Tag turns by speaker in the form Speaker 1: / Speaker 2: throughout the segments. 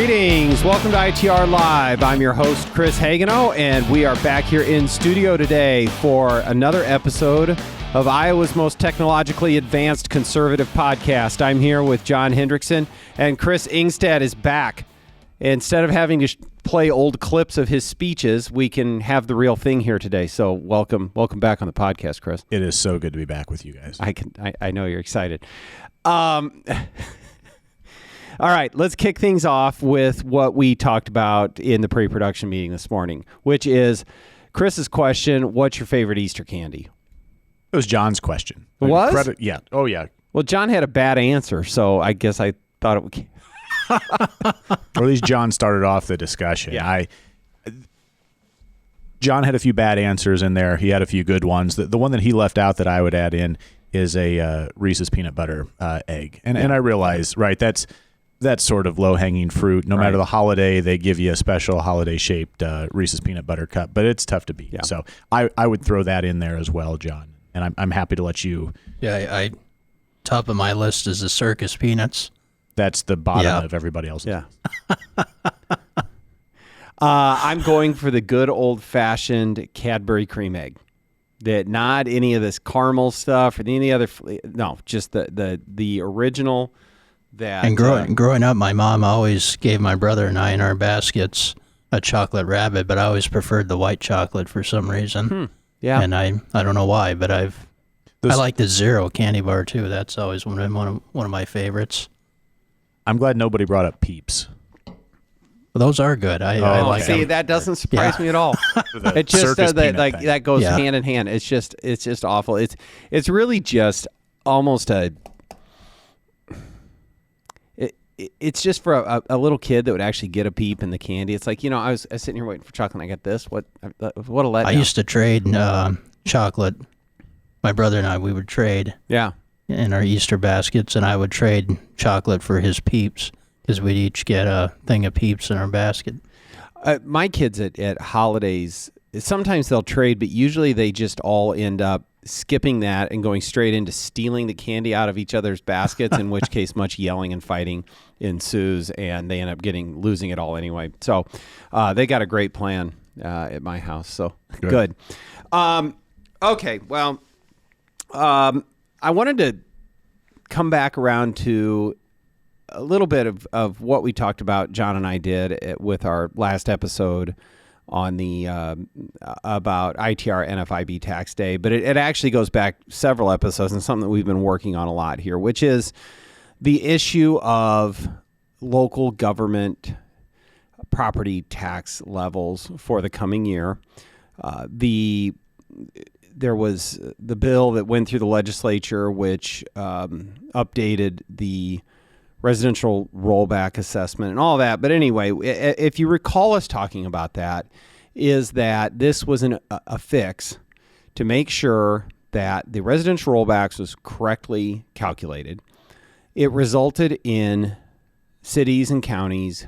Speaker 1: Greetings. Welcome to ITR Live. I'm your host, Chris Hagenow, and we are back here in studio today for another episode of Iowa's most technologically advanced conservative podcast. I'm here with John Hendrickson, and Chris Ingstad is back. Instead of having to play old clips of his speeches, we can have the real thing here today. So welcome back on the podcast, Chris.
Speaker 2: It is so good to be back with you guys.
Speaker 1: I know you're excited. All right, let's kick things off with what we talked about in the pre-production meeting this morning, which is Chris's question, what's your favorite Easter candy?
Speaker 2: It was John's question.
Speaker 1: It was?
Speaker 2: Yeah. Oh, yeah.
Speaker 1: Well, John had a bad answer, so I guess I thought it would...
Speaker 2: Or at least John started off the discussion.
Speaker 1: Yeah.
Speaker 2: John had a few bad answers in there. He had a few good ones. The one that he left out that I would add in is a Reese's peanut butter egg. And I realize, right, that's sort of low-hanging fruit. No matter the holiday, they give you a special holiday-shaped Reese's peanut butter cup, but it's tough to beat. Yeah. So I would throw that in there as well, John. And I'm happy to let you...
Speaker 3: Yeah, top of my list is the circus peanuts.
Speaker 2: That's the bottom of everybody else's.
Speaker 1: Yeah. I'm going for the good old-fashioned Cadbury cream egg. Not any of this caramel stuff or any other... No, just the original...
Speaker 3: And growing up, my mom always gave my brother and I in our baskets a chocolate rabbit, but I always preferred the white chocolate for some reason.
Speaker 1: Yeah,
Speaker 3: and I don't know why, but I like the Zero candy bar too. That's always one of my favorites.
Speaker 2: I'm glad nobody brought up Peeps.
Speaker 3: Well, those are good. I like them.
Speaker 1: See, that doesn't surprise me at all. It just that goes hand in hand. It's just awful. It's really just almost a. It's just for a little kid that would actually get a peep in the candy. It's like, I was sitting here waiting for chocolate and I got this. What a letdown.
Speaker 3: I used to trade chocolate. My brother and I, we would trade in our Easter baskets, and I would trade chocolate for his Peeps because we'd each get a thing of Peeps in our basket.
Speaker 1: My kids at holidays, sometimes they'll trade, but usually they just all end up skipping that and going straight into stealing the candy out of each other's baskets, in which case much yelling and fighting ensues, and they end up losing it all anyway. So they got a great plan at my house, so good. Okay, well, I wanted to come back around to a little bit of what we talked about, John and I did with our last episode on the about ITR NFIB tax day, but it actually goes back several episodes and something that we've been working on a lot here, which is the issue of local government property tax levels for the coming year. There was the bill that went through the legislature, which updated the residential rollback assessment and all that. But anyway, if you recall us talking about that, is that this was a fix to make sure that the residential rollbacks was correctly calculated. It resulted in cities and counties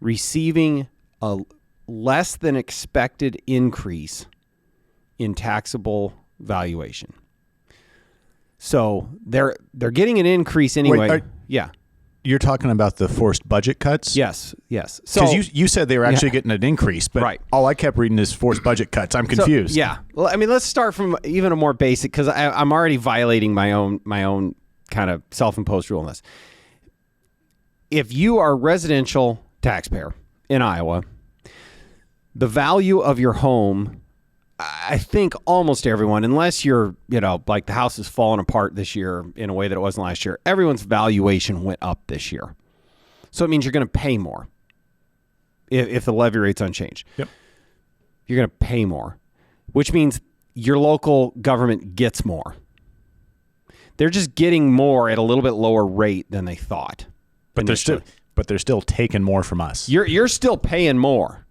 Speaker 1: receiving a less than expected increase in taxable valuation. So they're getting an increase anyway.
Speaker 2: You're talking about the forced budget cuts?
Speaker 1: Yes.
Speaker 2: So because you said they were actually getting an increase, but all I kept reading is forced budget cuts. I'm confused.
Speaker 1: So, well, I mean, let's start from even a more basic, because I'm already violating my own kind of self-imposed rule on this. If you are a residential taxpayer in Iowa, the value of your home, I think almost everyone, unless you're, like the house is falling apart this year in a way that it wasn't last year, everyone's valuation went up this year. So it means you're going to pay more if the levy rate's unchanged.
Speaker 2: Yep.
Speaker 1: You're going to pay more, which means your local government gets more. They're just getting more at a little bit lower rate than they thought.
Speaker 2: But they're still taking more from us.
Speaker 1: You're still paying more.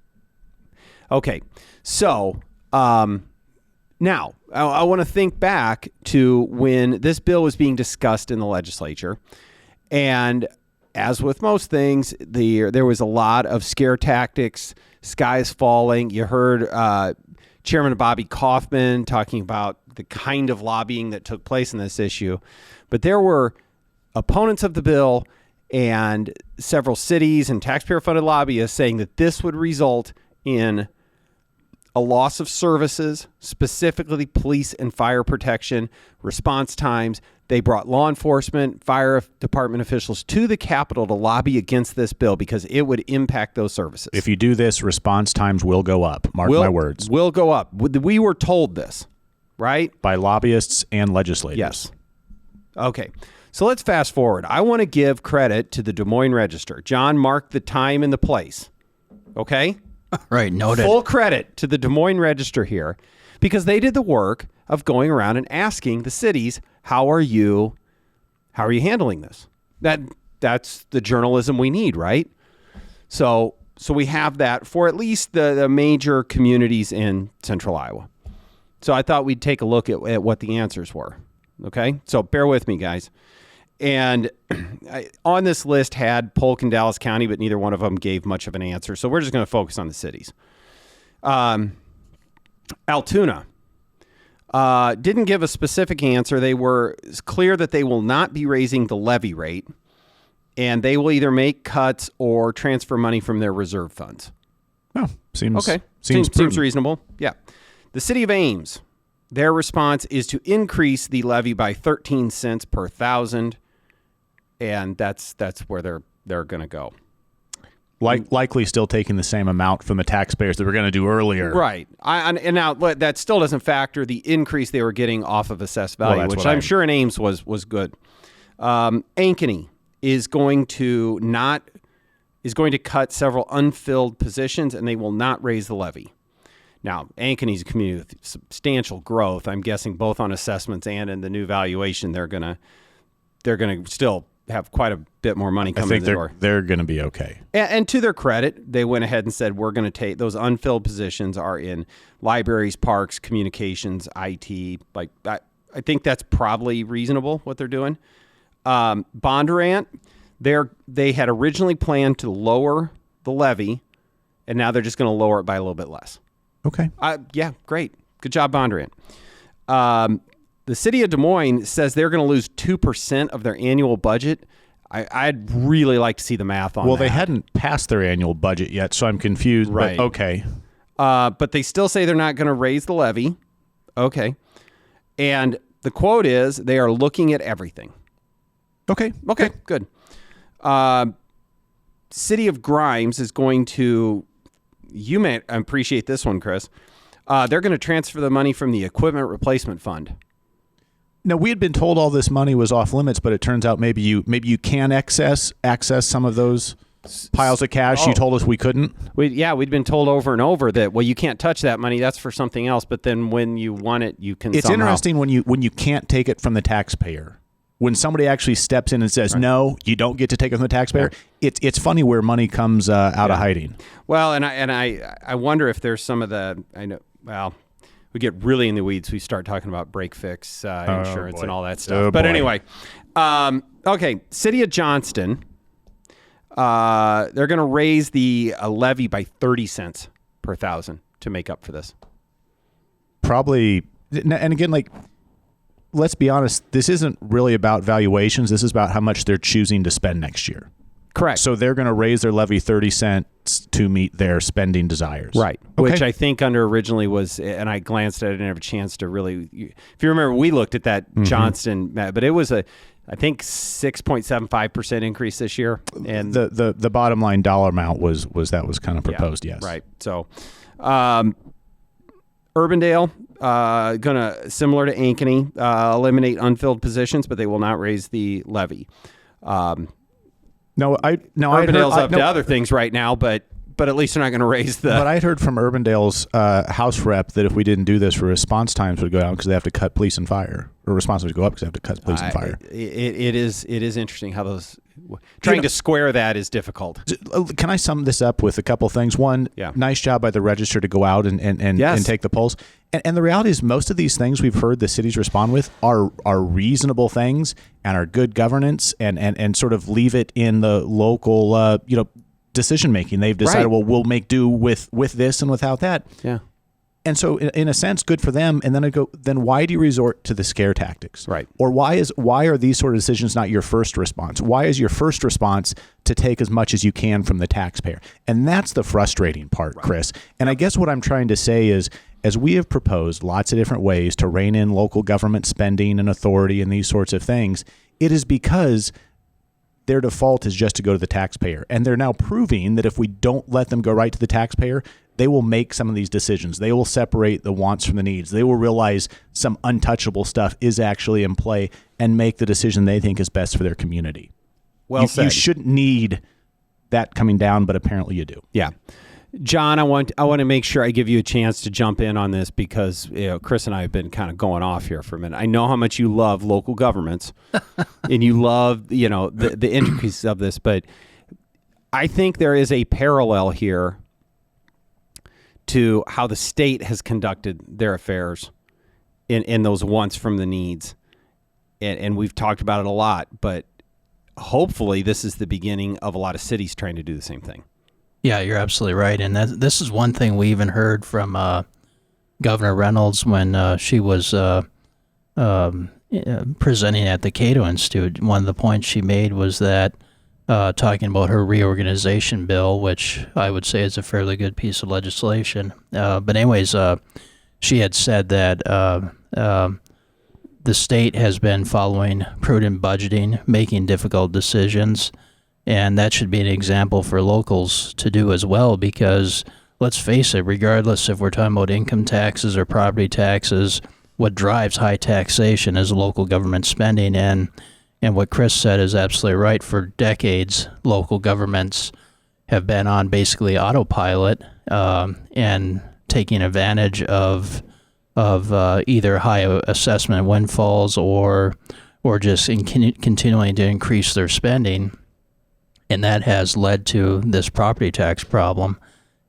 Speaker 1: Okay. So, now, I want to think back to when this bill was being discussed in the legislature, and as with most things, there was a lot of scare tactics, skies falling. You heard Chairman Bobby Kaufman talking about the kind of lobbying that took place in this issue, but there were opponents of the bill and several cities and taxpayer-funded lobbyists saying that this would result in a loss of services, specifically police and fire protection, response times. They brought law enforcement, fire department officials to the Capitol to lobby against this bill because it would impact those services.
Speaker 2: If you do this, response times will go up. Mark my words.
Speaker 1: Will go up. We were told this, right?
Speaker 2: By lobbyists and legislators.
Speaker 1: Yes. Okay. So let's fast forward. I want to give credit to the Des Moines Register. John marked the time and the place. Okay?
Speaker 3: Right, noted.
Speaker 1: Full credit to the Des Moines Register here because they did the work of going around and asking the cities, how are you handling this? That's the journalism we need, right? So we have that for at least the major communities in central Iowa. So I thought we'd take a look at what the answers were. Okay? So bear with me, guys. And on this list had Polk and Dallas County, but neither one of them gave much of an answer. So we're just going to focus on the cities. Altoona didn't give a specific answer. It's clear that they will not be raising the levy rate, and they will either make cuts or transfer money from their reserve funds.
Speaker 2: Oh, seems
Speaker 1: okay.
Speaker 2: Seems
Speaker 1: Reasonable. Yeah. The city of Ames, their response is to increase the levy by 13 cents per thousand. And that's where they're going to go.
Speaker 2: Likely still taking the same amount from the taxpayers that we're going to do earlier.
Speaker 1: Right. And now that still doesn't factor the increase they were getting off of assessed value, which I'm sure in Ames was good. Ankeny is going to cut several unfilled positions, and they will not raise the levy. Now, Ankeny's a community with substantial growth. I'm guessing both on assessments and in the new valuation, they're going to still have quite a bit more money coming in the door.
Speaker 2: They're going to be okay.
Speaker 1: And to their credit, they went ahead and said, we're going to take those unfilled positions are in libraries, parks, communications, IT. I think that's probably reasonable what they're doing. Bondurant, they had originally planned to lower the levy, and now they're just going to lower it by a little bit less.
Speaker 2: Okay.
Speaker 1: Yeah, great. Good job, Bondurant. The city of Des Moines says they're going to lose 2% of their annual budget. I'd really like to see the math on that.
Speaker 2: Well, they hadn't passed their annual budget yet, so I'm confused.
Speaker 1: Right.
Speaker 2: But okay.
Speaker 1: But they still say they're not going to raise the levy. Okay. And the quote is, they are looking at everything.
Speaker 2: Okay.
Speaker 1: Good. City of Grimes is going to, you may appreciate this one, Chris. They're going to transfer the money from the equipment replacement fund.
Speaker 2: Now, we had been told all this money was off limits, but it turns out maybe you can access some of those piles of cash. Oh. You told us we couldn't.
Speaker 1: We'd been told over and over that, well, you can't touch that money. That's for something else. But then when you want it, you can.
Speaker 2: It's interesting when you can't take it from the taxpayer. When somebody actually steps in and says, right, no, you don't get to take it from the taxpayer, it's funny where money comes out of hiding.
Speaker 1: Well, and I wonder if there's some of the, I know, well, we get really in the weeds. We start talking about break fix insurance and all that stuff. But anyway, okay, City of Johnston, they're going to raise the levy by 30 cents per thousand to make up for this.
Speaker 2: Probably, and again, let's be honest, this isn't really about valuations. This is about how much they're choosing to spend next year.
Speaker 1: Correct.
Speaker 2: So they're going to raise their levy 30 cents to meet their spending desires.
Speaker 1: Right. Okay. Which I think under originally was, and I glanced at it and didn't have a chance to really, if you remember, we looked at that Johnston, but it was I think 6.75% increase this year. And
Speaker 2: the bottom line dollar amount was kind of proposed, yes.
Speaker 1: Right. So Urbandale, similar to Ankeny, eliminate unfilled positions, but they will not raise the levy. Urbandale's up to other things right now, but at least they're not going to raise the.
Speaker 2: But I'd heard from Urbandale's House rep that if we didn't do this, response times would go down because they have to cut police and fire, or response times would go up because they have to cut police and fire.
Speaker 1: It is interesting how those trying to square that is difficult.
Speaker 2: Can I sum this up with a couple things? One, nice job by the Register to go out and take the polls. And the reality is, most of these things we've heard the cities respond with are reasonable things and are good governance and sort of leave it in the local decision making. They've decided, well, we'll make do with this and without that.
Speaker 1: Yeah.
Speaker 2: And so in a sense, good for them. And then I go, then why do you resort to the scare tactics?
Speaker 1: Right.
Speaker 2: Or why are these sort of decisions not your first response? Why is your first response to take as much as you can from the taxpayer? And that's the frustrating part, Chris. And I guess what I'm trying to say is, as we have proposed lots of different ways to rein in local government spending and authority and these sorts of things, it is because their default is just to go to the taxpayer. And they're now proving that if we don't let them go right to the taxpayer, they will make some of these decisions. They will separate the wants from the needs. They will realize some untouchable stuff is actually in play and make the decision they think is best for their community.
Speaker 1: Well said.
Speaker 2: You shouldn't need that coming down, but apparently you do.
Speaker 1: Yeah. John, I want to make sure I give you a chance to jump in on this because Chris and I have been kind of going off here for a minute. I know how much you love local governments and you love, the intricacies of this, but I think there is a parallel here to how the state has conducted their affairs in those wants from the needs. And we've talked about it a lot, but hopefully this is the beginning of a lot of cities trying to do the same thing.
Speaker 3: Yeah, you're absolutely right. And this is one thing we even heard from Governor Reynolds when she was presenting at the Cato Institute. One of the points she made was that talking about her reorganization bill, which I would say is a fairly good piece of legislation. But anyways, she had said that the state has been following prudent budgeting, making difficult decisions, and that should be an example for locals to do as well, because let's face it, regardless if we're talking about income taxes or property taxes, what drives high taxation is local government spending. And what Chris said is absolutely right. For decades, local governments have been on basically autopilot and taking advantage of either high assessment windfalls or just continuing to increase their spending. And that has led to this property tax problem.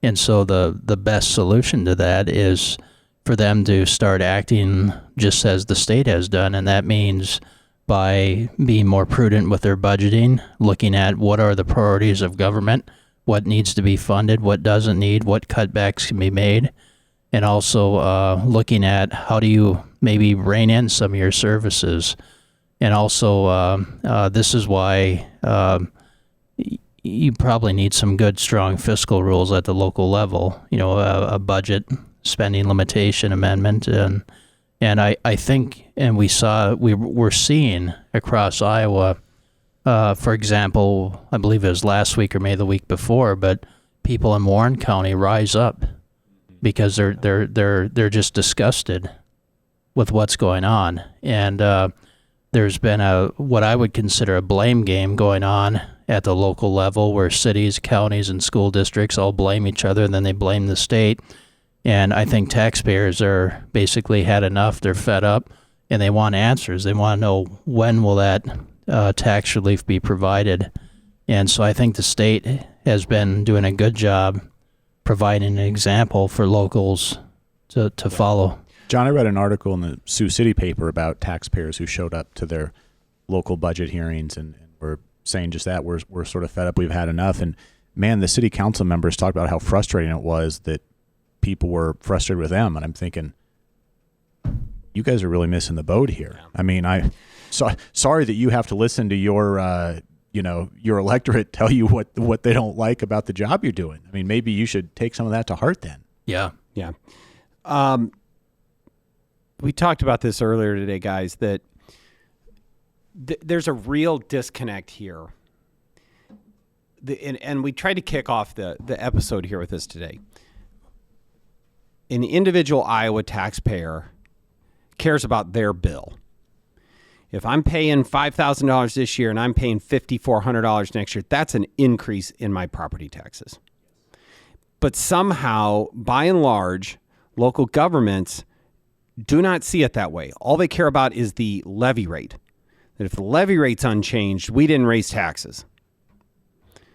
Speaker 3: And so the best solution to that is for them to start acting just as the state has done. And that means by being more prudent with their budgeting, looking at what are the priorities of government, what needs to be funded, what doesn't need, what cutbacks can be made, and also looking at how do you maybe rein in some of your services. And also this is why you probably need some good, strong fiscal rules at the local level, a budget spending limitation amendment. And I think, and we're seeing across Iowa, for example, I believe it was last week or maybe the week before, but people in Warren County rise up because they're just disgusted with what's going on. And there's been what I would consider a blame game going on at the local level where cities, counties, and school districts all blame each other and then they blame the state. And I think taxpayers are basically had enough. They're fed up and they want answers. They want to know when will that tax relief be provided. And so I think the state has been doing a good job providing an example for locals to follow.
Speaker 2: John, I read an article in the Sioux City paper about taxpayers who showed up to their local budget hearings and were saying just that. We're sort of fed up. We've had enough. And man, the city council members talked about how frustrating it was that people were frustrated with them. And I'm thinking, you guys are really missing the boat here. Yeah. I mean, sorry that you have to listen to your electorate tell you what they don't like about the job you're doing. I mean, maybe you should take some of that to heart then.
Speaker 3: Yeah.
Speaker 1: Yeah. We talked about this earlier today, guys, that there's a real disconnect here. And we tried to kick off the episode here with this today. An individual Iowa taxpayer cares about their bill. If I'm paying $5,000 this year and I'm paying $5,400 next year, that's an increase in my property taxes. But somehow, by and large, local governments do not see it that way. All they care about is the levy rate. That if the levy rate's unchanged, we didn't raise taxes.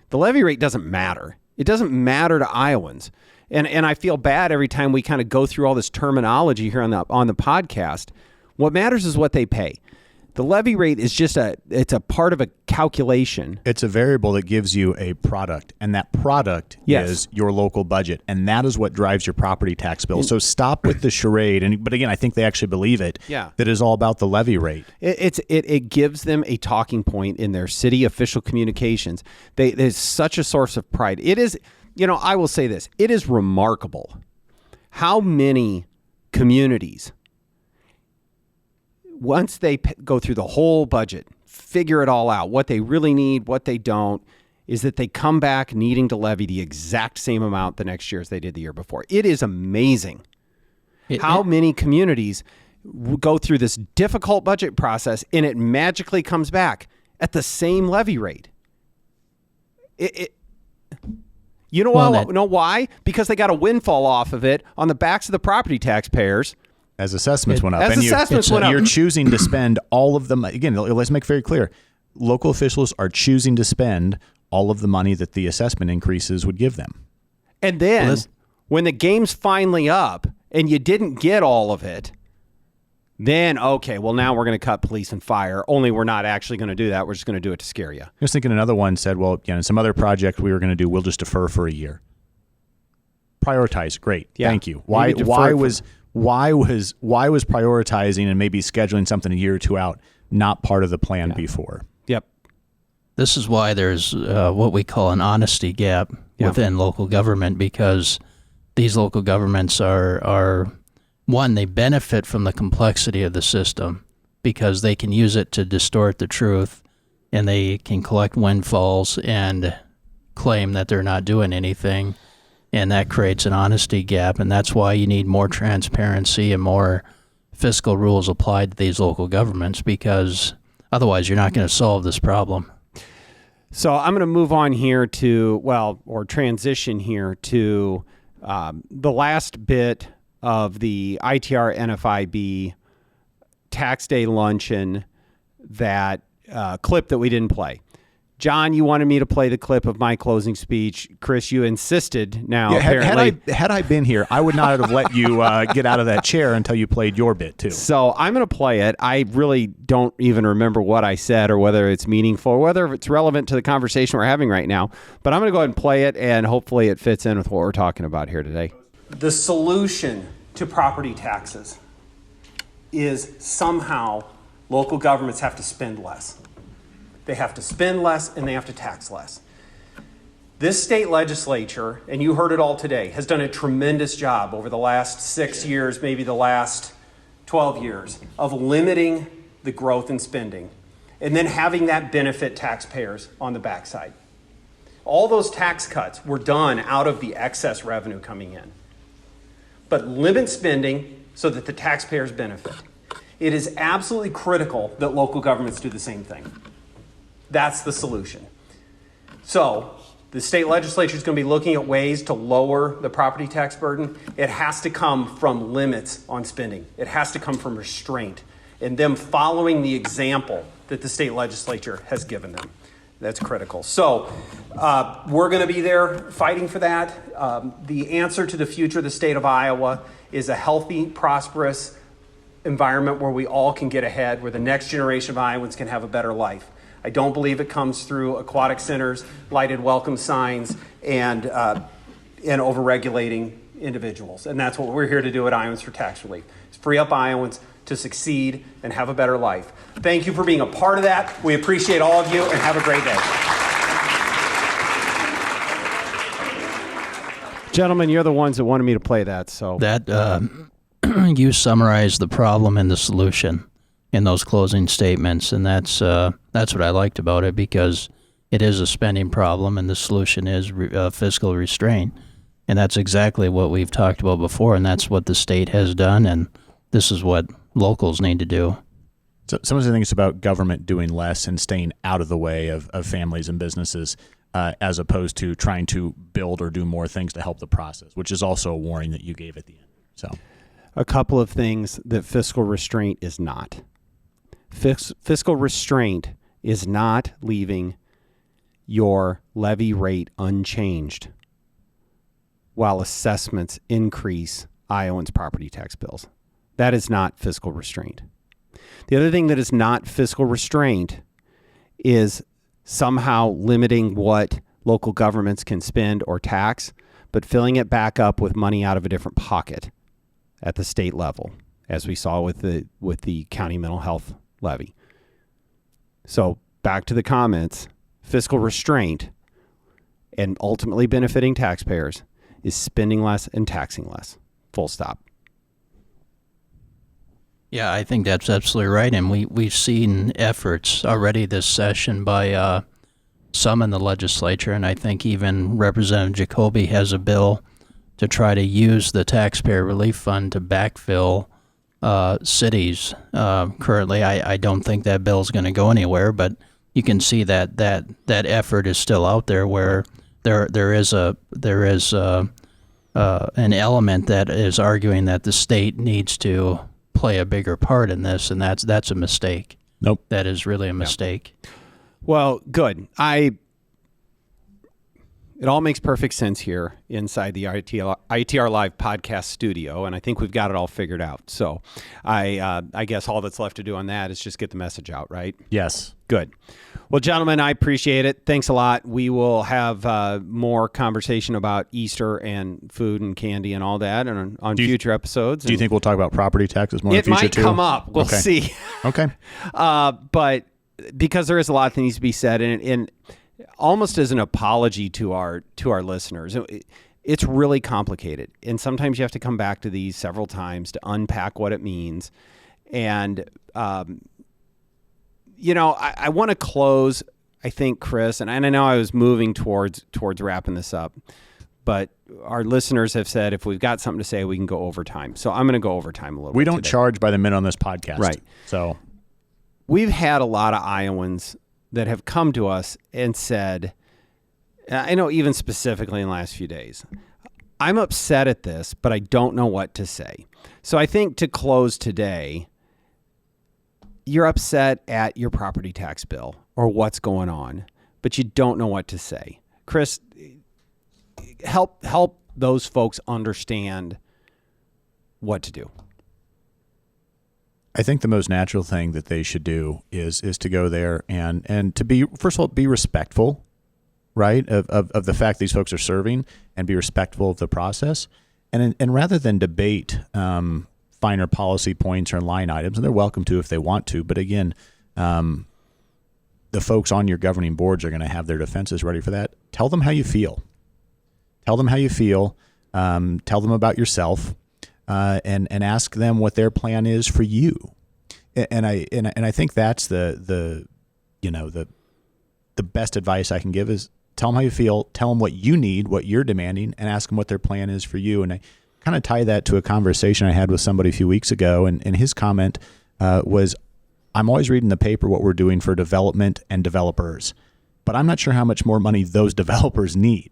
Speaker 1: The levy rate doesn't matter. It doesn't matter to Iowans. And I feel bad every time we kind of go through all this terminology here on the podcast. What matters is what they pay. The levy rate is just it's a part of a calculation.
Speaker 2: It's a variable that gives you a product, and that product is your local budget, and that is what drives your property tax bill. So stop with the charade. But again, I think they actually believe it.
Speaker 1: Yeah.
Speaker 2: That is all about the levy rate.
Speaker 1: It gives them a talking point in their city official communications. There's such a source of pride. It is, I will say this. It is remarkable how many communities, once they go through the whole budget, figure it all out, what they really need, what they don't, is that they come back needing to levy the exact same amount the next year as they did the year before. It is amazing how many communities go through this difficult budget process and it magically comes back at the same levy rate. You know why? Because they got a windfall off of it on the backs of the property taxpayers.
Speaker 2: As assessments went up.
Speaker 1: You're
Speaker 2: choosing to spend all of the money. Again, let's make very clear. Local officials are choosing to spend all of the money that the assessment increases would give them.
Speaker 1: And then when the game's finally up and you didn't get all of it, then, okay, well, now we're going to cut police and fire, only we're not actually going to do that. We're just going to do it to scare you.
Speaker 2: I was thinking another one said, well, in some other project we were going to do, we'll just defer for a year. Prioritize. Great. Yeah. Thank you. Why was prioritizing and maybe scheduling something a year or two out not part of the plan before?
Speaker 1: Yep.
Speaker 3: This is why there's what we call an honesty gap within local government, because these local governments are one, they benefit from the complexity of the system because they can use it to distort the truth, and they can collect windfalls and claim that they're not doing anything. And that creates an honesty gap, and that's why you need more transparency and more fiscal rules applied to these local governments, because otherwise you're not going to solve this problem.
Speaker 1: So I'm going to move on here transition here to the last bit of the ITR NFIB tax day luncheon, that clip that we didn't play. John, you wanted me to play the clip of my closing speech. Chris, you insisted. Now, apparently,
Speaker 2: had I been here, I would not have let you get out of that chair until you played your bit too.
Speaker 1: So I'm going to play it. I really don't even remember what I said or whether it's meaningful or whether it's relevant to the conversation we're having right now. But I'm going to go ahead and play it, and hopefully it fits in with what we're talking about here today. The solution to property taxes is somehow local governments have to spend less. They have to spend less and they have to tax less. This state legislature, and you heard it all today, has done a tremendous job over the last 6 years, maybe the last 12 years, of limiting the growth in spending and then having that benefit taxpayers on the backside. All those tax cuts were done out of the excess revenue coming in. But limit spending so that the taxpayers benefit. It is absolutely critical that local governments do the same thing. That's the solution. So the state legislature is going to be looking at ways to lower the property tax burden. It has to come from limits on spending. It has to come from restraint and them following the example that the state legislature has given them. That's critical. So we're going to be there fighting for that. The answer to the future of the state of Iowa is a healthy, prosperous environment where we all can get ahead, where the next generation of Iowans can have a better life. I don't believe it comes through aquatic centers, lighted welcome signs, and overregulating individuals. And that's what we're here to do at Iowans for Tax Relief. It's free up Iowans to succeed and have a better life. Thank you for being a part of that. We appreciate all of you, and have a great day. Gentlemen, you're the ones that wanted me to play that. So
Speaker 3: that you summarized the problem and the solution in those closing statements, and that's what I liked about it, because it is a spending problem and the solution is fiscal restraint, and that's exactly what we've talked about before, and that's what the state has done, and this is what locals need to do.
Speaker 2: So some of the things about government doing less and staying out of the way of families and businesses, as opposed to trying to build or do more things to help the process, which is also a warning that you gave at the end. So
Speaker 1: a couple of things that fiscal restraint is not. Fiscal restraint is not leaving your levy rate unchanged while assessments increase Iowans' property tax bills. That is not fiscal restraint. The other thing that is not fiscal restraint is somehow limiting what local governments can spend or tax, but filling it back up with money out of a different pocket at the state level, as we saw with the county mental health levy. So back to the comments, fiscal restraint and ultimately benefiting taxpayers is spending less and taxing less. Full stop.
Speaker 3: Yeah, I think that's absolutely right. And we've seen efforts already this session by some in the legislature, and I think even Representative Jacoby has a bill to try to use the taxpayer relief fund to backfill cities. Currently, I don't think that bill is going to go anywhere, but you can see that effort is still out there, where there is an element that is arguing that the state needs to play a bigger part in this, and that's a mistake.
Speaker 2: Nope,
Speaker 3: that is really a mistake.
Speaker 1: Yeah. Well, good. It all makes perfect sense here inside the ITR Live podcast studio, and I think we've got it all figured out. So I guess all that's left to do on that is just get the message out, right?
Speaker 2: Yes.
Speaker 1: Good. Well, gentlemen, I appreciate it. Thanks a lot. We will have more conversation about Easter and food and candy and all that and on future episodes.
Speaker 2: Do you think we'll talk about property taxes more in the future too?
Speaker 1: It might come up. We'll see.
Speaker 2: Okay.
Speaker 1: But because there is a lot that needs to be said, and almost as an apology to our listeners, it's really complicated, and sometimes you have to come back to these several times to unpack what it means. And I want to close, I think, Chris, and I know I was moving towards wrapping this up, but our listeners have said if we've got something to say, we can go overtime. So I'm going to go overtime a little bit.
Speaker 2: We don't charge by the minute on this podcast.
Speaker 1: Right.
Speaker 2: So
Speaker 1: we've had a lot of Iowans that have come to us and said, I know even specifically in the last few days, I'm upset at this, but I don't know what to say. So I think to close today, you're upset at your property tax bill or what's going on, but you don't know what to say. Chris, help those folks understand what to do.
Speaker 2: I think the most natural thing that they should do is to go there and to be, first of all, be respectful, right, of the fact these folks are serving, and be respectful of the process. And rather than debate finer policy points or line items, and they're welcome to if they want to, but again, the folks on your governing boards are going to have their defenses ready for that. Tell them how you feel. Tell them how you feel. Tell them about yourself. And ask them what their plan is for you, and I think that's the best advice I can give is tell them how you feel, tell them what you need, what you're demanding, and ask them what their plan is for you. And I kind of tie that to a conversation I had with somebody a few weeks ago, and his comment was, "I'm always reading the paper what we're doing for development and developers, but I'm not sure how much more money those developers need."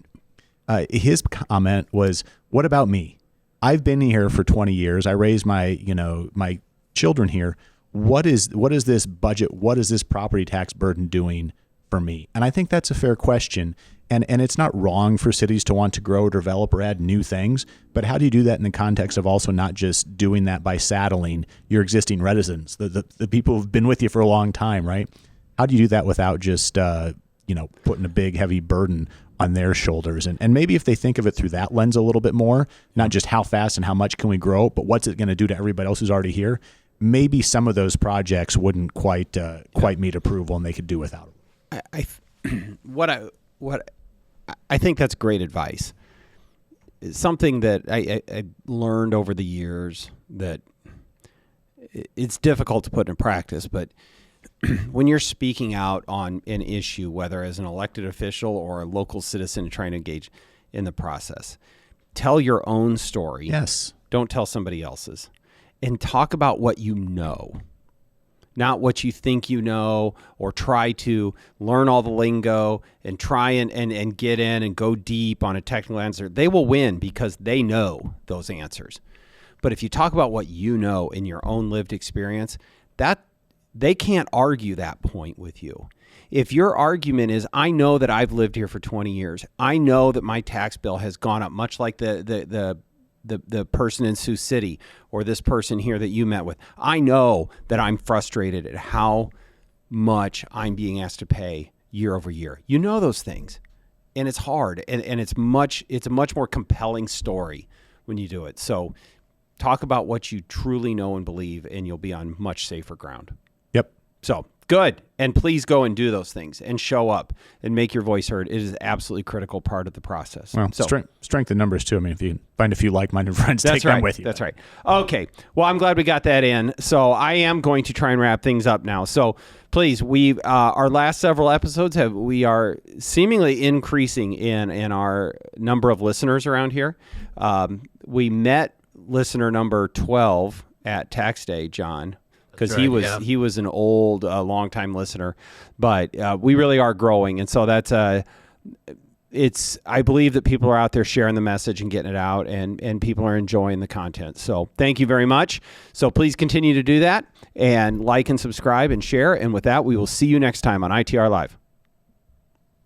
Speaker 2: His comment was, "What about me? I've been here for 20 years. I raised my children here. What is this budget? What is this property tax burden doing for me?" And I think that's a fair question. And it's not wrong for cities to want to grow or develop or add new things, but how do you do that in the context of also not just doing that by saddling your existing residents, the people who've been with you for a long time, right? How do you do that without just putting a big heavy burden on their shoulders? And maybe if they think of it through that lens a little bit more, not just how fast and how much can we grow, but what's it going to do to everybody else who's already here, maybe some of those projects wouldn't quite meet approval and they could do without them.
Speaker 1: I think that's great advice. It's something that I learned over the years that it's difficult to put into practice, but when you're speaking out on an issue, whether as an elected official or a local citizen trying to engage in the process, tell your own story.
Speaker 2: Yes.
Speaker 1: Don't tell somebody else's. And talk about what you know, not what you think you know, or try to learn all the lingo and try and get in and go deep on a technical answer. They will win because they know those answers. But if you talk about what you know in your own lived experience, that they can't argue that point with you. If your argument is, I know that I've lived here for 20 years. I know that my tax bill has gone up much like the the person in Sioux City or this person here that you met with. I know that I'm frustrated at how much I'm being asked to pay year over year. You know those things. And it's hard. And it's a much more compelling story when you do it. So talk about what you truly know and believe, and you'll be on much safer ground.
Speaker 2: Yep.
Speaker 1: So good. And please go and do those things and show up and make your voice heard. It is an absolutely critical part of the process.
Speaker 2: Well, strength in numbers too. I mean, if you find a few like-minded friends, take them with you.
Speaker 1: That's right. Okay. Well, I'm glad we got that in. So I am going to try and wrap things up now. So please, our last several episodes we are seemingly increasing in our number of listeners around here. We met listener number 12 at Tax Day, John, because he was an old, longtime listener, but we really are growing, and so that's I believe that people are out there sharing the message and getting it out, and people are enjoying the content. So thank you very much. So please continue to do that and like and subscribe and share. And with that, we will see you next time on ITR Live.